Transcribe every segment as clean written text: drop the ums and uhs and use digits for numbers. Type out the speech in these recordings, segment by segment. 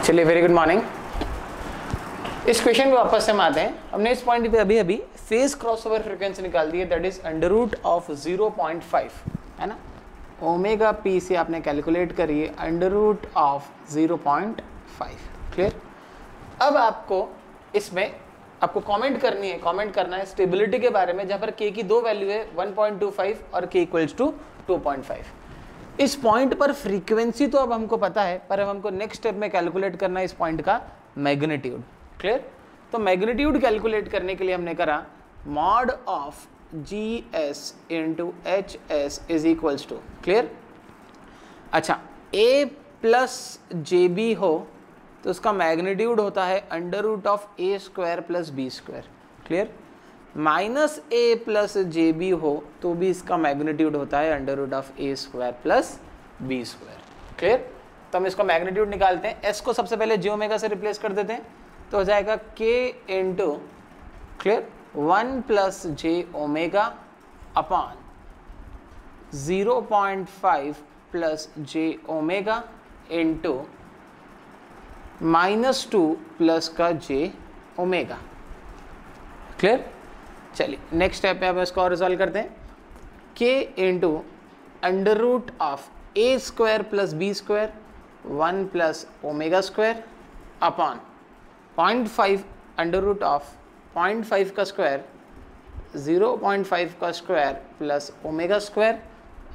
चलिए very good morning. इस question पे वापस से हम आते हैं। हमने इस पॉइंट पे अभी अभी फेज क्रॉसओवर फ्रीक्वेंसी निकाल दी है, that is under root of 0.5 है ना। ओमेगा पी से आपने कैलकुलेट करिए अंडर रूट ऑफ 0.5। क्लियर। अब आपको इसमें आपको कमेंट करनी है, कमेंट करना है स्टेबिलिटी के बारे में, जहां पर k की दो वैल्यू है 1.25 और k इक्वल्स टू 2.5। इस पॉइंट पर फ्रीक्वेंसी तो अब हमको पता है, पर अब हमको नेक्स्ट स्टेप में कैलकुलेट करना है इस पॉइंट का मैग्नीट्यूड। क्लियर। तो मैग्नीट्यूड कैलकुलेट करने के लिए हमने करा mod of GS into HS is equals to, clear. अच्छा, A प्लस JB हो तो उसका मैग्नीट्यूड होता है under root of A square plus B square. Clear. Minus A plus JB हो तो भी इसका मैग्नीट्यूड होता है under root of A square plus B square. Clear. तो हम इसका मैग्नीट्यूड निकालते हैं। S को सबसे पहले j ओमेगा से रिप्लेस कर देते हैं तो हो जाएगा K into, clear, 1 plus j omega upon 0.5 plus j omega into -2 plus का j ओमेगा। क्लियर। चलिए नेक्स्ट स्टेप पे अब इसको और रिजॉल्व करते हैं। k into under root of A square plus B square 1 plus omega square upon 0.5 under root of 0.5 का square 0.5 का square plus omega square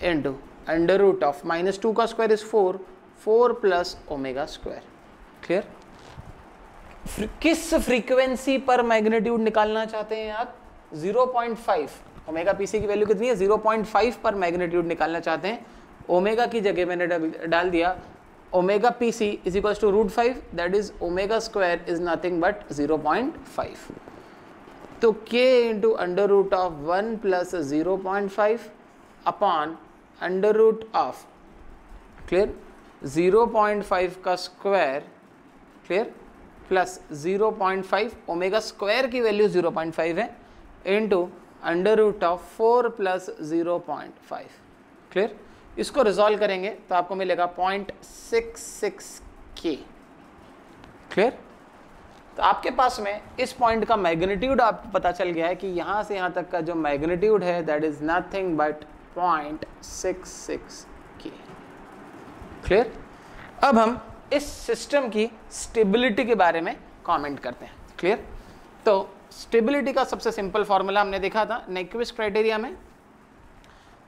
into under root of -2 का square is 4 plus omega square. Clear. किस frequency पर magnitude निकालना चाहते हैं आप? 0.5। Omega PC की वैल्यू कितनी है? 0.5 पर मैग्नीट्यूड निकालना चाहते हैं। ओमेगा की जगह मैंने डाल दिया omega p c is equals to √5, that is omega square is nothing but 0.5। तो k into under root of 1 plus 0.5 upon under root of, clear, 0.5 का square, clear, plus 0.5 omega square की वैल्यू 0.5 है into under root of 4 plus 0.5। Clear. इसको resolve करेंगे तो आपको मिलेगा 0.66k। Clear. तो आपके पास में इस पॉइंट का मैग्नीट्यूड आपको पता चल गया है कि यहाँ से यहाँ तक का जो मैग्नीट्यूड है that is nothing but 0.66k। Clear. अब हम इस सिस्टम की स्टेबिलिटी के बारे में कमेंट करते हैं। क्लियर। तो स्टेबिलिटी का सबसे सिंपल फॉर्मूला हमने देखा था नेक्विस्ट क्राइटेरिया में।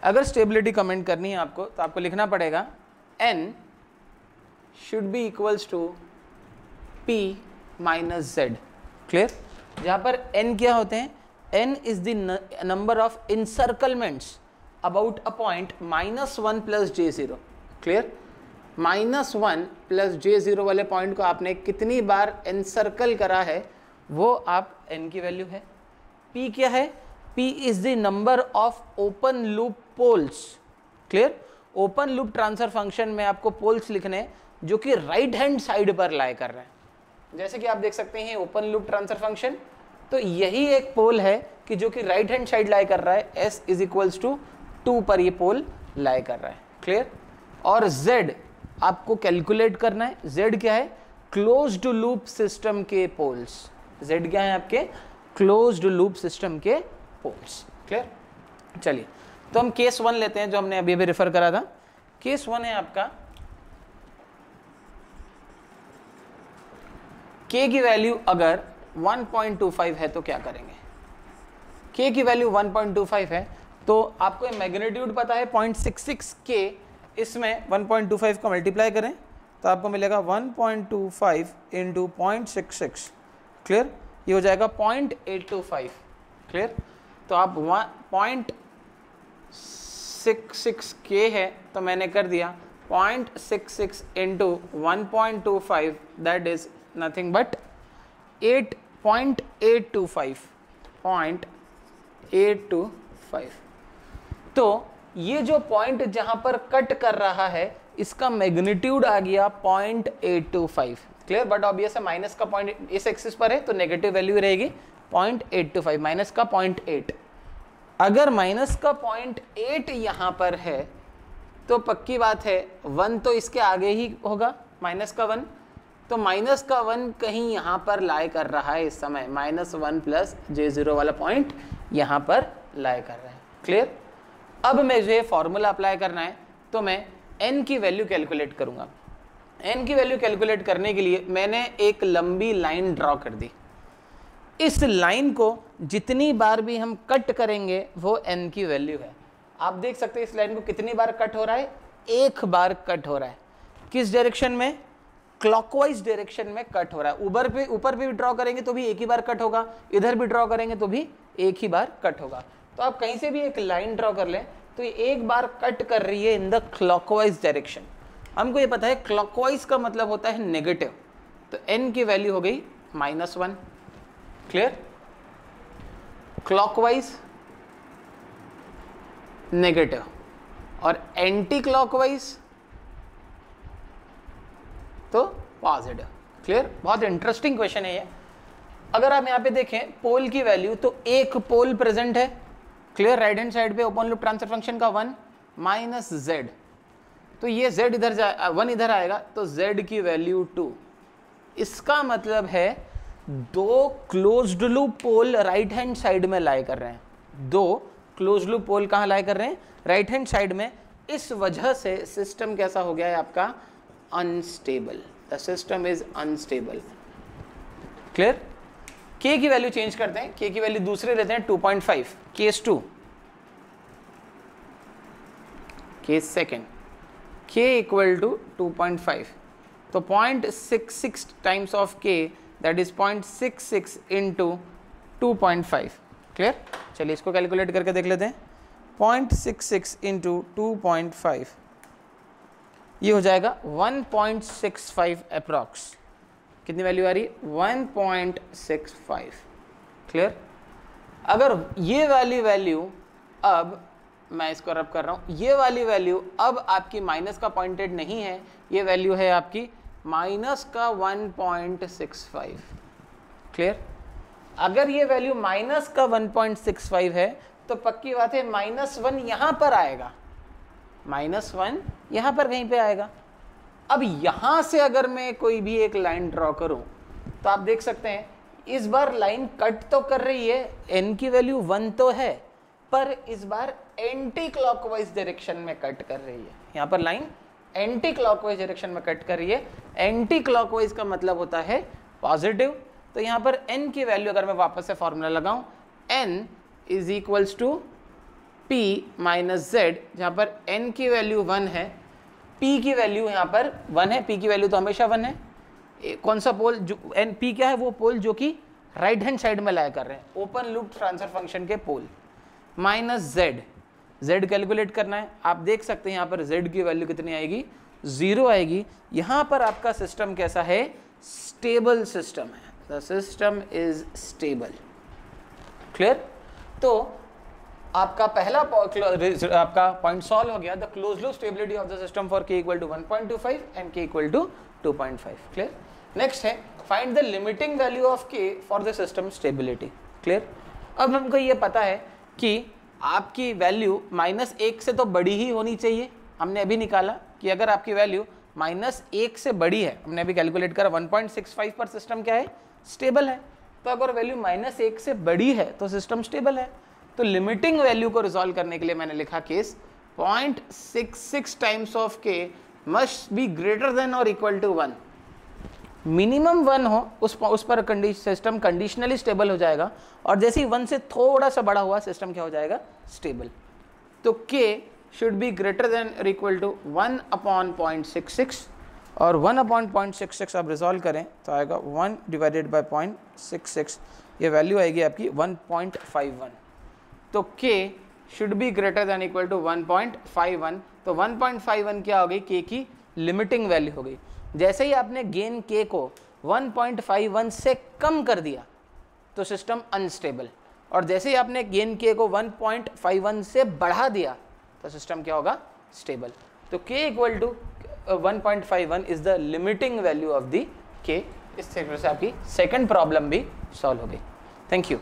अगर स्टेबिलिटी कमेंट करनी है आपको तो आपको लिखना पड़ेगा n should be equals to p minus z। Clear. जहाँ पर n क्या होते हैं? n is the number of encirclements about a point -1 plus j0। Clear. -1 plus j0 वाले पॉइंट को आपने कितनी बार एनसर्कल करा है वो आप n की वैल्यू है। p क्या है? p is the number of open loop poles. Clear. Open loop transfer function में आपको पोल्स लिखने जो कि राइट हैंड साइड पर लाई कर रहे हैं। जैसे कि आप देख सकते हैं ओपन लूप ट्रांसफर फंक्शन, तो यही एक पोल है कि जो कि राइट हैंड साइड लाई कर रहा है। s इज इक्वल्स टू 2 पर ये पोल लाई कर रहा है। क्लियर। और z आपको कैलकुलेट करना है। z क्या है? क्लोज्ड लूप सिस्टम के पोल्स। z क्या है? आपके क्लोज्ड लूप सिस्टम के पोल्स। क्लियर। चलिए तो हम केस 1 लेते हैं जो हमने अभी अभी रेफर करा था। केस 1 है आपका k की वैल्यू अगर 1.25 है तो क्या करेंगे? k की वैल्यू 1.25 है तो आपको मैग्नीट्यूड पता है 0.66k, इसमें 1.25 को मल्टीप्लाई करें तो आपको मिलेगा 1.25 इंटू 0.66। क्लियर। ये हो जाएगा 0.825। क्लियर। तो आप 0.66k है तो मैंने कर दिया 0.66 into 1.25, that is nothing but 0.825। तो ये जो पॉइंट जहां पर कट कर रहा है इसका मैग्नीट्यूड आ गया 0.825। क्लियर। बट ऑब्वियस है माइनस का पॉइंट इस एक्सिस पर है तो नेगेटिव वैल्यू रहेगी 0.825 माइनस का 0.8। अगर माइनस का 0.8 यहां पर है तो पक्की बात है 1 तो इसके आगे ही होगा, -1, तो माइनस का 1 कहीं यहाँ पर लाई कर रहा है इस समय, -1 प्लस J0 वाला पॉइंट यहाँ पर लाई कर रहा है। क्लियर? अब मुझे फॉर्मूला अप्लाई करना है, तो मैं n की वैल्यू कैलकुलेट करूँगा। n की वैल्यू कैलकुलेट करने के लिए मैंने एक लंबी लाइन ड्रॉ कर दी। इस लाइन को जितनी बार भी हम कट करेंगे वो n की वैल्यू है। आप देख सकते हैं इस लाइन को कितनी बार कट हो रहा है, एक बार कट हो रहा है। किस डायरेक्शन में? क्लॉकवाइज डायरेक्शन में कट हो रहा है। ऊपर भी ड्रॉ करेंगे तो भी एक ही बार कट होगा, इधर भी ड्रॉ करेंगे तो भी एक ही बार कट होगा। तो आप कहीं से भी एक लाइन ड्रॉ कर लें तो ये एक बार कट कर रही है इन द क्लॉकवाइज डायरेक्शन। हमको ये पता है क्लॉकवाइज का मतलब होता है नेगेटिव, तो n की वैल्यू हो गई -1। क्लियर? क्लॉकवाइज नेगेटिव और एंटी क्लॉकवाइज तो पॉजिटिव। क्लियर? बहुत इंटरेस्टिंग क्वेश्चन है ये। अगर आप यहाँ पे देखें पोल की वैल्यू, तो एक पोल प्रेजेंट है। क्लियर? राइट हैंड साइड पे ओपन लूप ट्रांसफर फंक्शन का 1 माइनस z, तो ये z इधर जाए, 1 इधर आएगा तो z की वैल्यू 2। इसका मतलब है दो closed loop pole right hand side में लाई कर रहे हैं। दो क्लोज्ड लूप पोल कहाँ लाई कर रहे हैं? राइट हैंड साइड में। इस वजह से सिस्टम कैसा हो गया है आपका? Unstable. The system is unstable. Clear? k की वैल्यू चेंज करते हैं, k की वैल्यू दूसरे लेते हैं 2.5, case 2, case second, k equal to 2.5, तो 0.66 times of k, that is 0.66 into 2.5। Clear? चलिए इसको कैलकुलेट करके देख लेते हैं। 0.66 इंटू 2.5 ये हो जाएगा 1.65 अप्रॉक्स। कितनी वैल्यू आ रही है? 1.65। क्लियर? अगर ये वाली वैल्यू, अब मैं इसको रब कर रहा हूँ, ये वाली वैल्यू अब आपकी माइनस का पॉइंटेड नहीं है, ये वैल्यू है आपकी माइनस का 1.65। क्लियर? अगर ये वैल्यू माइनस का 1.65 है तो पक्की बात है -1 यहाँ पर आएगा, -1 यहाँ पर कहीं पे आएगा। अब यहाँ से अगर मैं कोई भी एक लाइन ड्रॉ करूँ तो आप देख सकते हैं इस बार लाइन कट तो कर रही है, n की वैल्यू 1 तो है, पर इस बार एंटी क्लॉकवाइज डायरेक्शन में कट कर रही है। यहाँ पर लाइन एंटी क्लॉकवाइज डायरेक्शन में कट कर रही है। एंटी क्लॉकवाइज का मतलब होता है पॉजिटिव। तो यहाँ पर n की वैल्यू अगर मैं वापस से फॉर्मूला लगाऊं, n is equals to p minus z, जहाँ पर n की वैल्यू 1 है, p की वैल्यू यहाँ पर 1 है, p की वैल्यू तो हमेशा 1 है। कौन सा पोल जो n p क्या है? वो पोल जो कि राइट हैंड साइड में लाया कर रहे हैं, ओपन लूप ट्रांसफर फंक्शन के पोल, माइनस z कैलकुलेट करना है। आप देख सकते हैं यहाँ पर z की वैल्यू कितनी आएगी? 0 आएगी। यहाँ पर आपका सिस्टम कैसा है? स्टेबल सिस्टम है। The system is stable. Clear? तो आपका पहला आपका पॉइंट सॉल्व हो गया। The closed loop stability of the system for k equal to 1.25 and k equal to 2.5। Clear? Next है find the limiting value of k for the system stability. Clear? अब हमको ये पता है कि आपकी वैल्यू -1 से तो बड़ी ही होनी चाहिए। हमने अभी निकाला कि अगर आपकी वैल्यू -1 से बड़ी है, हमने अभी कैलकुलेट करा 1.65 पर सिस्टम क्या है? स्टेबल है। तो अगर वैल्यू -1 से बड़ी है तो सिस्टम स्टेबल है। तो लिमिटिंग वैल्यू को रिजॉल्व करने के लिए मैंने लिखा case 0.66 times of k must be greater then और इक्वल टू 1। मिनिमम 1 हो, उस पर सिस्टम कंडीशनली स्टेबल हो जाएगा, और जैसे ही 1 से थोड़ा सा बड़ा हुआ सिस्टम क्या हो जाएगा? स्टेबल। तो k should be greater then और इक्वल टू 1/0.66, और 1/0.66 आप रिजॉल्व करें तो आएगा 1 डिवाइडेड बाय 0.66, ये वैल्यू आएगी आपकी 1.51। तो k should be greater than equal to 1.51। तो 1.51 क्या हो गई? k की लिमिटिंग वैल्यू हो गई। जैसे ही आपने गेन k को 1.51 से कम कर दिया तो सिस्टम अनस्टेबल, और जैसे ही आपने गेन k को 1.51 से बढ़ा दिया तो सिस्टम क्या होगा? स्टेबल। तो k equal to 1.51 is the limiting value of the k। इस तरह से आपकी सेकंड प्रॉब्लम भी सॉल्व हो गई। Thank you.